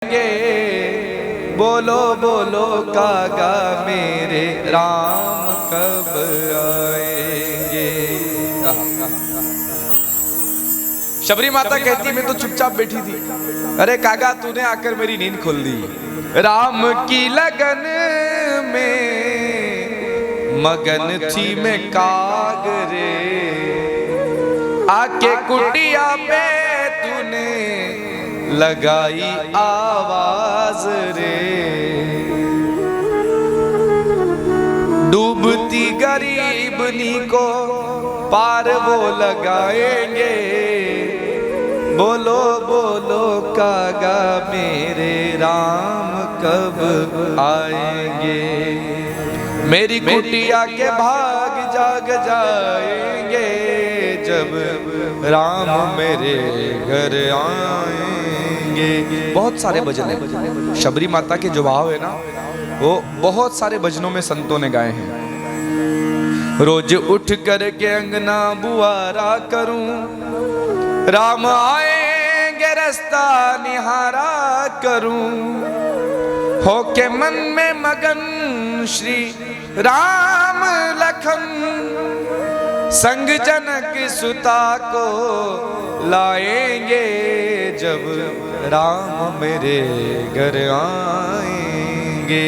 बोलो बोलो कागा मेरे राम कब आएंगे। शबरी माता कहती मैं तो चुपचाप बैठी थी, अरे कागा तूने आकर मेरी नींद खोल दी। राम की लगन में मगन थी मैं कागरे, आके कुटिया पे तूने लगाई आवाज रे। डूबती गरीबनी को पार वो लगाएंगे। बोलो बोलो कागा मेरे राम कब आएंगे। मेरी कुटिया के भाग जाग जाएंगे, जब राम मेरे घर आएंगे। बहुत सारे भजन है शबरी माता के, जो भाव है ना वो बहुत सारे भजनों में संतों ने गाए हैं। रोज उठ कर के अंगना बुआरा करूं, राम आएंगे रास्ता निहारा करूं। होके मन में मगन श्री राम लखन, संग जनक सुता को लाएंगे, जब राम मेरे घर आएंगे।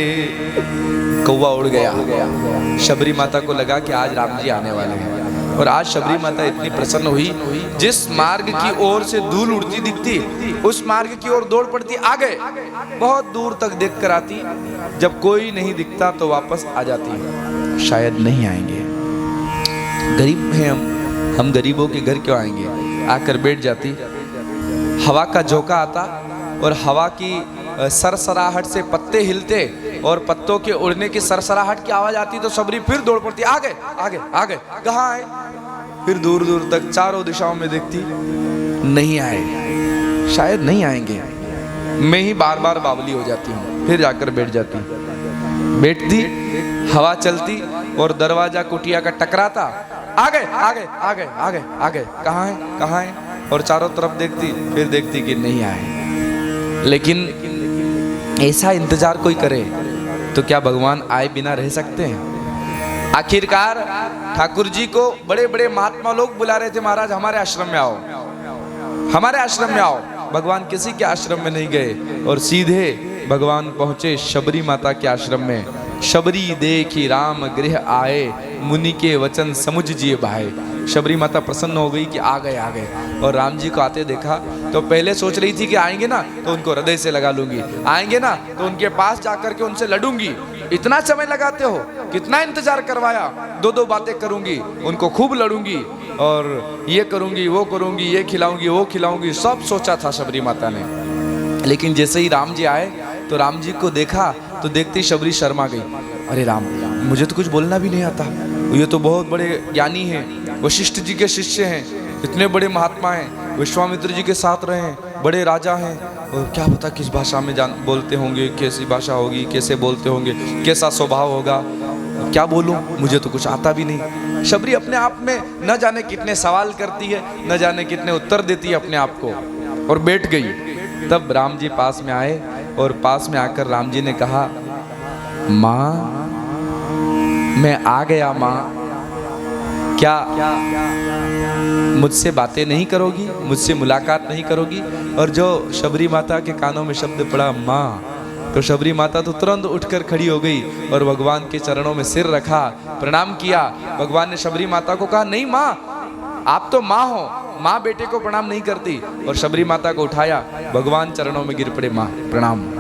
कौवा उड़ गया। शबरी माता को लगा कि आज राम जी आने वाले हैं, और आज शबरी माता इतनी प्रसन्न हुई, जिस मार्ग की ओर से धूल उड़ती दिखती उस मार्ग की ओर दौड़ पड़ती, आगे बहुत दूर तक देख कर आती। जब कोई नहीं दिखता तो वापस आ जाती, शायद नहीं आएंगे, गरीब हैं हम गरीबों के घर क्यों आएंगे। आकर बैठ जाती। हवा का झोंका आता और हवा की सरसराहट से पत्ते हिलते और पत्तों के उड़ने की सरसराहट की आवाज आती, तो शबरी फिर दौड़ पड़ती, आगे आगे आगे। कहाँ आए? फिर दूर दूर तक चारों दिशाओं में देखती, नहीं आए, शायद नहीं आएंगे। मैं ही बार बार बावली हो जाती हूँ, फिर जाकर बैठ जाती। बैठती, हवा चलती और दरवाजा कुटिया का टकराता, आगे आगे आगे आगे आगे। कहाँ है कहाँ है? और चारों तरफ देखती, फिर देखती कि नहीं आए। लेकिन ऐसा इंतजार कोई करे तो क्या भगवान आए बिना रह सकते हैं? आखिरकार ठाकुर जी को बड़े बड़े महात्मा लोग बुला रहे थे, महाराज हमारे आश्रम में आओ, हमारे आश्रम में आओ। भगवान किसी के आश्रम में नहीं गए और सीधे भगवान पहुंचे शबरी माता के आश्रम में। शबरी देखी राम गृह आए, मुनि के वचन समुझ जिए भाए। शबरी माता प्रसन्न हो गई कि आ गए। और राम जी को आते देखा तो पहले सोच रही थी कि आएंगे ना तो उनको हृदय से लगा लूंगी, आएंगे ना तो उनके पास जाकर के उनसे लड़ूंगी। इतना समय लगाते हो, कितना इंतजार करवाया, दो बातें करूंगी, उनको खूब लड़ूंगी और ये करूंगी वो करूंगी, ये खिलाऊंगी वो खिलाऊंगी, सब सोचा था शबरी माता ने। लेकिन जैसे ही राम जी आए तो राम जी को देखा तो देखते ही शबरी शर्मा गई। अरे राम, मुझे तो कुछ बोलना भी नहीं आता, ये तो बहुत बड़े ज्ञानी हैं, वशिष्ठ जी के शिष्य हैं, इतने बड़े महात्मा हैं, विश्वामित्र जी के साथ रहे हैं, बड़े राजा हैं, और क्या पता किस भाषा में बोलते होंगे, कैसी भाषा होगी, कैसे बोलते होंगे, कैसा स्वभाव होगा, क्या बोलूं, मुझे तो कुछ आता भी नहीं। शबरी अपने आप में न जाने कितने सवाल करती है, न जाने कितने उत्तर देती है अपने आप को, और बैठ गई। तब राम जी पास में आए और पास में आकर राम जी ने कहा, माँ मैं आ गया माँ, क्या मुझसे बातें नहीं करोगी, मुझसे मुलाकात नहीं करोगी? और जो शबरी माता के कानों में शब्द पड़ा माँ, तो शबरी माता तो तुरंत उठकर खड़ी हो गई और भगवान के चरणों में सिर रखा, प्रणाम किया। भगवान ने शबरी माता को कहा, नहीं माँ, आप तो माँ हो, माँ बेटे को प्रणाम नहीं करती। और शबरी माता को उठाया, भगवान चरणों में गिर पड़े, माँ प्रणाम।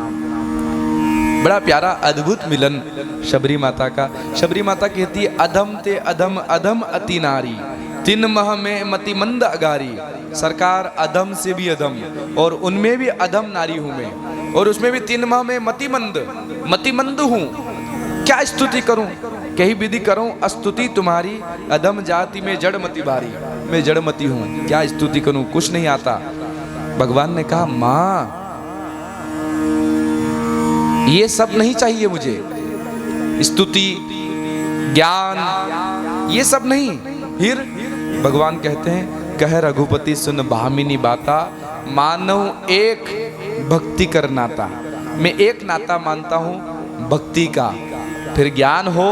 बड़ा प्यारा अद्भुत मिलन शबरी माता का। शबरी माता कहती है, अधम ते अधम अधम अति नारी, तिन मह में मति मंद अगारी। सरकार अधम से भी अधम, और उनमें भी अधम नारी हूं मैं, और उसमें भी तिन मह में मतिमंद हूं। क्या स्तुति करूं, कहीं विधि करूं स्तुति तुम्हारी, अधम जाति में जड़मति भारी। मैं जड़मती हूं, क्या स्तुति करूं, कुछ नहीं आता। भगवान ने कहा, माँ ये सब नहीं चाहिए मुझे, स्तुति ज्ञान ये सब नहीं। फिर भगवान कहते हैं, कह रघुपति सुन भामिनी बाता, मानव एक भक्ति कर नाता। मैं एक नाता मानता हूँ भक्ति का, फिर ज्ञान हो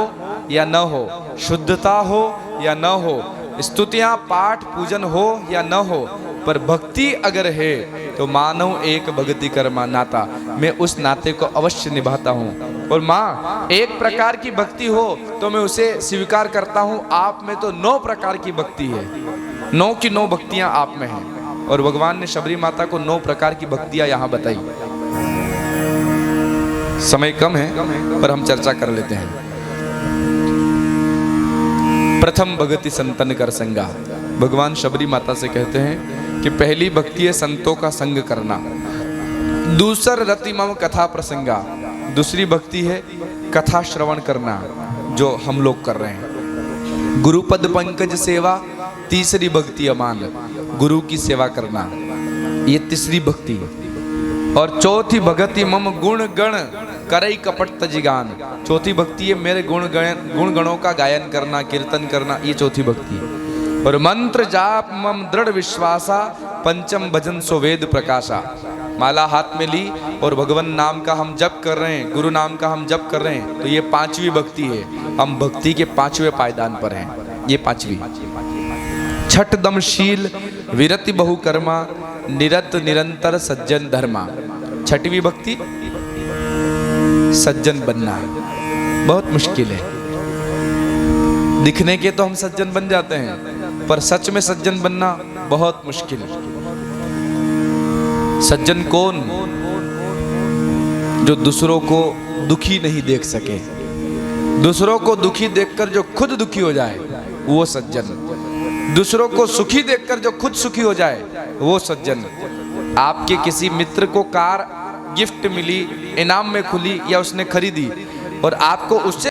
या न हो, शुद्धता हो या न हो, स्तुतियाँ पाठ पूजन हो या न हो, पर भक्ति अगर है तो मानव एक भक्ति कर्मा नाता, मैं उस नाते को अवश्य निभाता हूँ। और माँ एक प्रकार की भक्ति हो तो मैं उसे स्वीकार करता हूँ, आप में तो 9 प्रकार की भक्ति है, 9 की 9 भक्तियाँ आप में हैं। और भगवान ने शबरी माता को 9 प्रकार की भक्तियाँ यहाँ बताई। समय कम है पर हम चर्चा कर लेते हैं। प्रथम भगति संतन कर संगा, भगवान शबरी माता से कहते हैं कि पहली भक्ति है संतों का संग करना। दूसर रतिमम कथा प्रसंगा, दूसरी भक्ति है कथा श्रवण करना जो हम लोग कर रहे हैं। गुरुपद पंकज सेवा, तीसरी भक्ति अमान, गुरु की सेवा करना, ये तीसरी भक्ति। और चौथी भक्ति मम गुण गण करई कपट तजिगान, चौथी भक्ति है मेरे गुण गणों का गायन करना, कीर्तन करना, ये चौथी भक्ति है। और मंत्र जाप मम दृढ़ विश्वासा, पंचम भजन सो वेद प्रकाशा। माला हाथ में ली और भगवान नाम का हम जप कर रहे हैं, गुरु नाम का हम जप कर रहे हैं, तो ये 5वीं भक्ति है। हम भक्ति के 5वें पायदान पर हैं, ये 5वीं। छठ दमशील विरति बहु कर्मा, निरत निरंतर सज्जन धर्मा। 6वीं भक्ति सज्जन बनना, बहुत मुश्किल है। दिखने के तो हम सज्जन बन जाते हैं, पर सच में सज्जन बनना बहुत मुश्किल है। सज्जन कौन? जो दूसरों को दुखी नहीं देख सके, दूसरों को दुखी देखकर जो खुद दुखी हो जाए वो सज्जन, दूसरों को सुखी देखकर जो खुद सुखी हो जाए वो सज्जन। आपके किसी मित्र को कार गिफ्ट मिली, इनाम में खुली या उसने खरीदी और आपको उससे